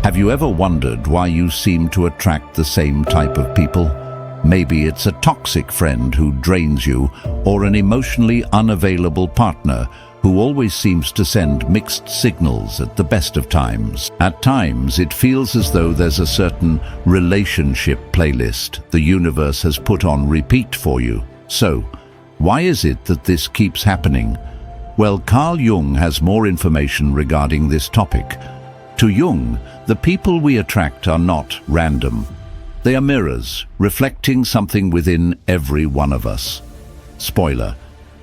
Have you ever wondered why you seem to attract the same type of people? Maybe it's a toxic friend who drains you, or an emotionally unavailable partner who always seems to send mixed signals at the best of times. At times, it feels as though there's a certain relationship playlist the universe has put on repeat for you. So, why is it that this keeps happening? Well, Carl Jung has more information regarding this topic. To Jung, the people we attract are not random. They are mirrors, reflecting something within every one of us. Spoiler,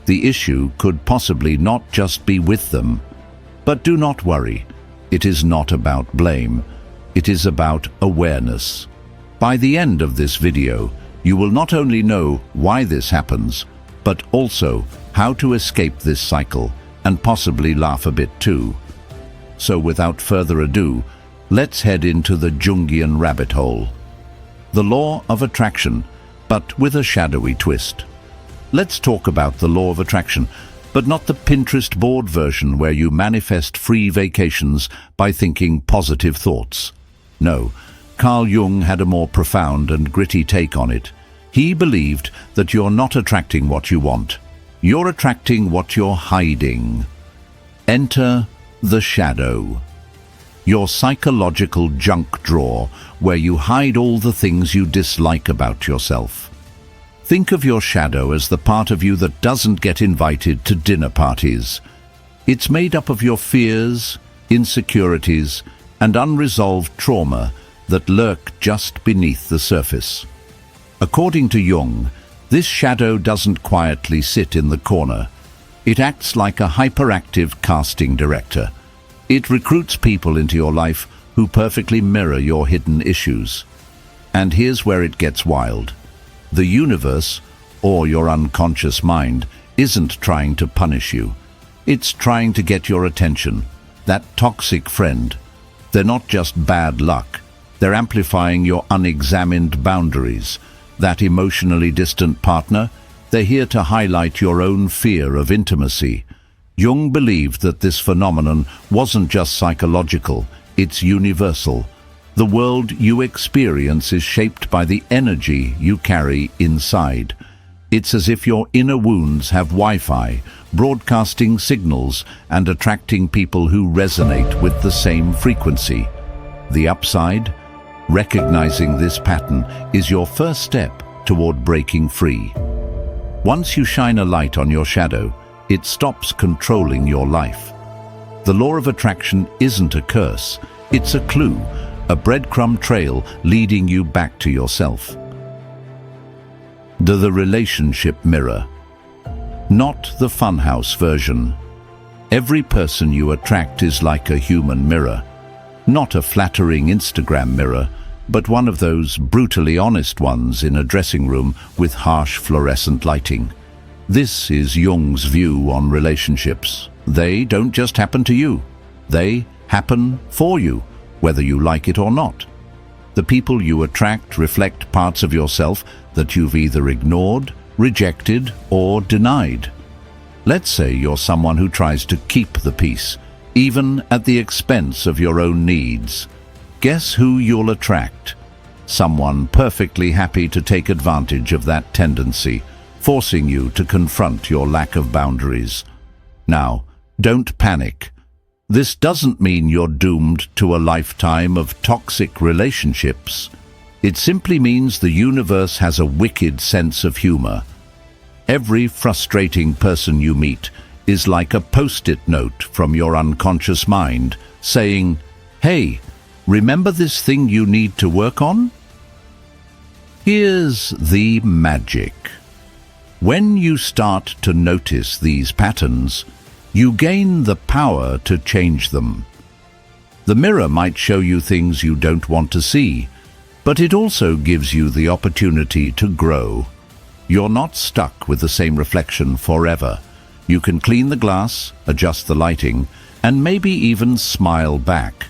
the issue could possibly not just be with them. But do not worry, it is not about blame. It is about awareness. By the end of this video, you will not only know why this happens, but also how to escape this cycle and possibly laugh a bit too. So without further ado, let's head into the Jungian rabbit hole. The law of attraction, but with a shadowy twist. Let's talk about the law of attraction, but not the Pinterest board version where you manifest free vacations by thinking positive thoughts. No, Carl Jung had a more profound and gritty take on it. He believed that you're not attracting what you want. You're attracting what you're hiding. Enter the shadow. Your psychological junk drawer where you hide all the things you dislike about yourself. Think of your shadow as the part of you that doesn't get invited to dinner parties. It's made up of your fears, insecurities, and unresolved trauma that lurk just beneath the surface. According to Jung, this shadow doesn't quietly sit in the corner. It acts like a hyperactive casting director. It recruits people into your life who perfectly mirror your hidden issues. And here's where it gets wild. The universe, or your unconscious mind, isn't trying to punish you. It's trying to get your attention. That toxic friend, they're not just bad luck. They're amplifying your unexamined boundaries. That emotionally distant partner, they're here to highlight your own fear of intimacy. Jung believed that this phenomenon wasn't just psychological, it's universal. The world you experience is shaped by the energy you carry inside. It's as if your inner wounds have Wi-Fi, broadcasting signals and attracting people who resonate with the same frequency. The upside? Recognizing this pattern is your first step toward breaking free. Once you shine a light on your shadow, it stops controlling your life. The law of attraction isn't a curse, it's a clue, a breadcrumb trail leading you back to yourself. The relationship mirror. Not the funhouse version. Every person you attract is like a human mirror. Not a flattering Instagram mirror, but one of those brutally honest ones in a dressing room with harsh fluorescent lighting. This is Jung's view on relationships. They don't just happen to you. They happen for you, whether you like it or not. The people you attract reflect parts of yourself that you've either ignored, rejected, or denied. Let's say you're someone who tries to keep the peace, even at the expense of your own needs. Guess who you'll attract? Someone perfectly happy to take advantage of that tendency, forcing you to confront your lack of boundaries. Now, don't panic. This doesn't mean you're doomed to a lifetime of toxic relationships. It simply means the universe has a wicked sense of humor. Every frustrating person you meet is like a post-it note from your unconscious mind saying, "Hey, remember this thing you need to work on?" Here's the magic. When you start to notice these patterns, you gain the power to change them. The mirror might show you things you don't want to see, but it also gives you the opportunity to grow. You're not stuck with the same reflection forever. You can clean the glass, adjust the lighting, and maybe even smile back.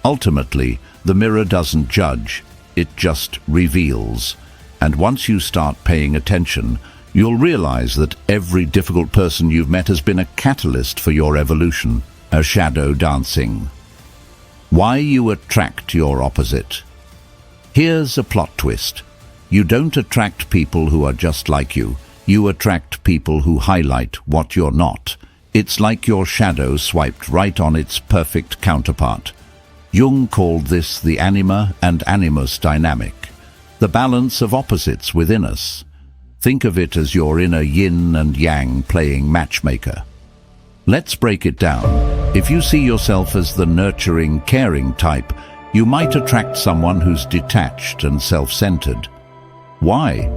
Ultimately, the mirror doesn't judge, it just reveals. And once you start paying attention, you'll realize that every difficult person you've met has been a catalyst for your evolution, a shadow dancing. Why you attract your opposite. Here's a plot twist. You don't attract people who are just like you. You attract people who highlight what you're not. It's like your shadow swiped right on its perfect counterpart. Jung called this the anima and animus dynamic, the balance of opposites within us. Think of it as your inner yin and yang playing matchmaker. Let's break it down. If you see yourself as the nurturing, caring type, you might attract someone who's detached and self-centered. Why?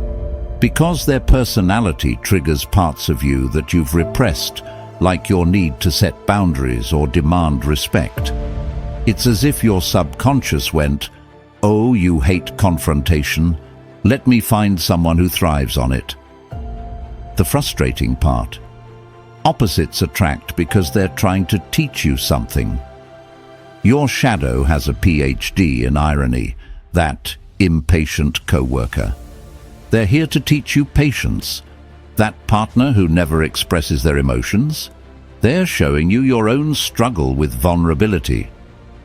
Because their personality triggers parts of you that you've repressed, like your need to set boundaries or demand respect. It's as if your subconscious went, "Oh, you hate confrontation. Let me find someone who thrives on it." The frustrating part. Opposites attract because they're trying to teach you something. Your shadow has a PhD in irony, that impatient coworker. They're here to teach you patience. That partner who never expresses their emotions. They're showing you your own struggle with vulnerability.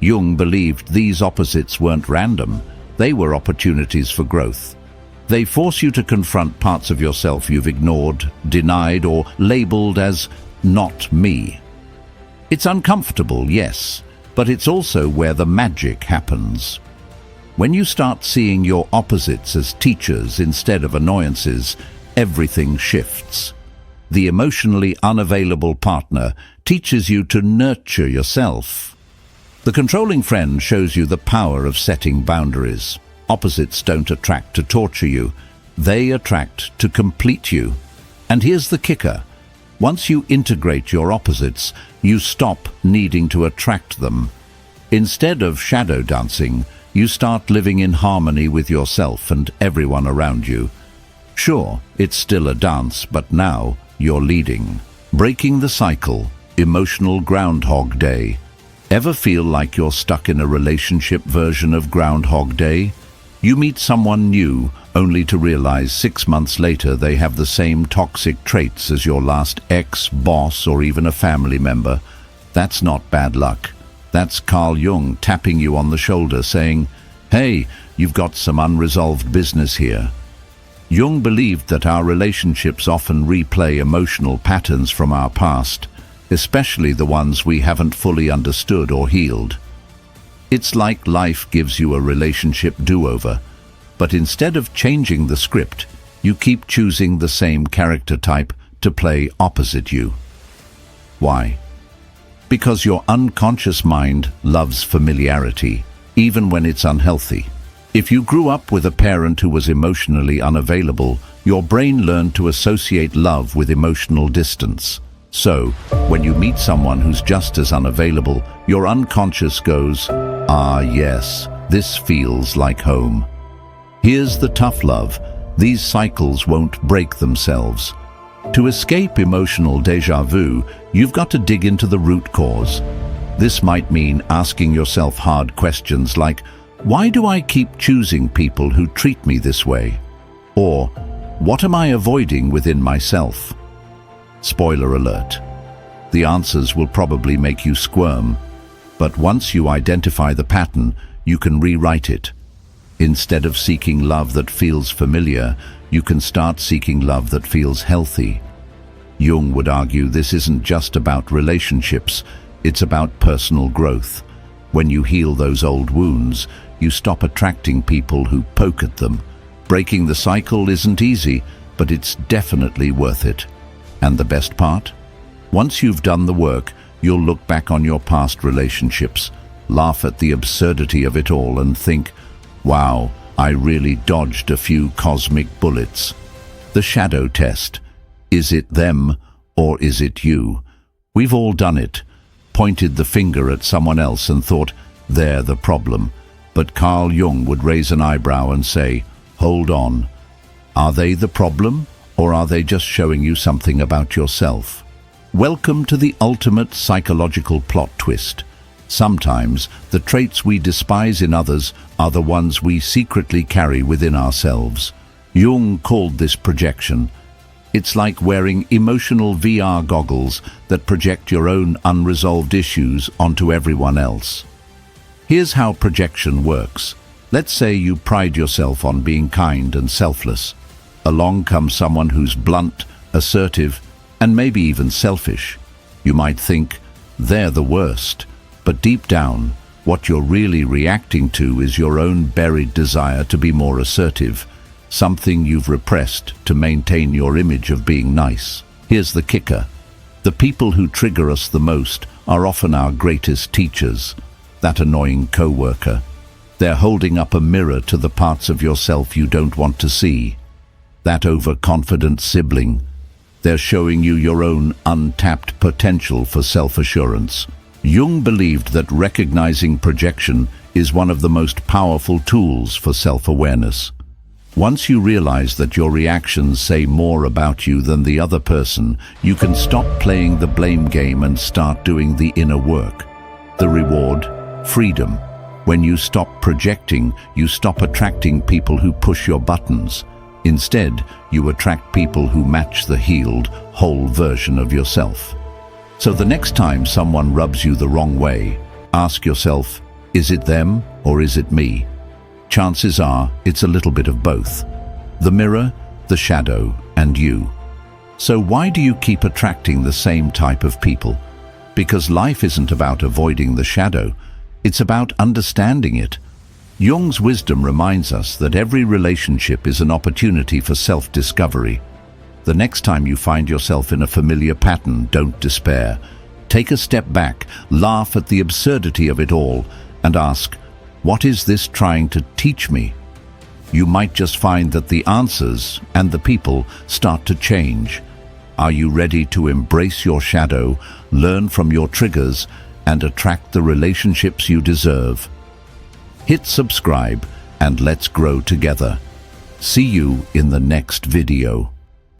Jung believed these opposites weren't random. They were opportunities for growth. They force you to confront parts of yourself you've ignored, denied, or labeled as not me. It's uncomfortable, yes, but it's also where the magic happens. When you start seeing your opposites as teachers instead of annoyances, everything shifts. The emotionally unavailable partner teaches you to nurture yourself. The controlling friend shows you the power of setting boundaries. Opposites don't attract to torture you. They attract to complete you. And here's the kicker. Once you integrate your opposites, you stop needing to attract them. Instead of shadow dancing, you start living in harmony with yourself and everyone around you. Sure, it's still a dance, but now you're leading. Breaking the cycle, emotional Groundhog Day. Ever feel like you're stuck in a relationship version of Groundhog Day? You meet someone new, only to realize 6 months later they have the same toxic traits as your last ex, boss, or even a family member. That's not bad luck. That's Carl Jung tapping you on the shoulder saying, "Hey, you've got some unresolved business here." Jung believed that our relationships often replay emotional patterns from our past, especially the ones we haven't fully understood or healed. It's like life gives you a relationship do-over, but instead of changing the script, you keep choosing the same character type to play opposite you. Why? Because your unconscious mind loves familiarity, even when it's unhealthy. If you grew up with a parent who was emotionally unavailable, your brain learned to associate love with emotional distance. So, when you meet someone who's just as unavailable, your unconscious goes, "Ah, yes, this feels like home." Here's the tough love. These cycles won't break themselves. To escape emotional déjà vu, you've got to dig into the root cause. This might mean asking yourself hard questions like, why do I keep choosing people who treat me this way? Or, what am I avoiding within myself? Spoiler alert. The answers will probably make you squirm, but once you identify the pattern, you can rewrite it. Instead of seeking love that feels familiar, you can start seeking love that feels healthy. Jung would argue this isn't just about relationships, it's about personal growth. When you heal those old wounds, you stop attracting people who poke at them. Breaking the cycle isn't easy, but it's definitely worth it. And the best part? Once you've done the work, you'll look back on your past relationships, laugh at the absurdity of it all and think, wow, I really dodged a few cosmic bullets. The shadow test. Is it them or is it you? We've all done it. Pointed the finger at someone else and thought, they're the problem. But Carl Jung would raise an eyebrow and say, hold on. Are they the problem, or are they just showing you something about yourself? Welcome to the ultimate psychological plot twist. Sometimes the traits we despise in others are the ones we secretly carry within ourselves. Jung called this projection. It's like wearing emotional VR goggles that project your own unresolved issues onto everyone else. Here's how projection works. Let's say you pride yourself on being kind and selfless. Along comes someone who's blunt, assertive, and maybe even selfish. You might think, they're the worst. But deep down, what you're really reacting to is your own buried desire to be more assertive, something you've repressed to maintain your image of being nice. Here's the kicker. The people who trigger us the most are often our greatest teachers. That annoying coworker. They're holding up a mirror to the parts of yourself you don't want to see. That overconfident sibling. They're showing you your own untapped potential for self-assurance. Jung believed that recognizing projection is one of the most powerful tools for self-awareness. Once you realize that your reactions say more about you than the other person, you can stop playing the blame game and start doing the inner work. The reward? Freedom. When you stop projecting, you stop attracting people who push your buttons. Instead, you attract people who match the healed, whole version of yourself. So the next time someone rubs you the wrong way, ask yourself, is it them or is it me? Chances are it's a little bit of both. The mirror, the shadow, and you. So why do you keep attracting the same type of people? Because life isn't about avoiding the shadow, it's about understanding it. Jung's wisdom reminds us that every relationship is an opportunity for self-discovery. The next time you find yourself in a familiar pattern, don't despair. Take a step back, laugh at the absurdity of it all, and ask, what is this trying to teach me? You might just find that the answers and the people start to change. Are you ready to embrace your shadow, learn from your triggers, and attract the relationships you deserve? Hit subscribe and let's grow together. See you in the next video.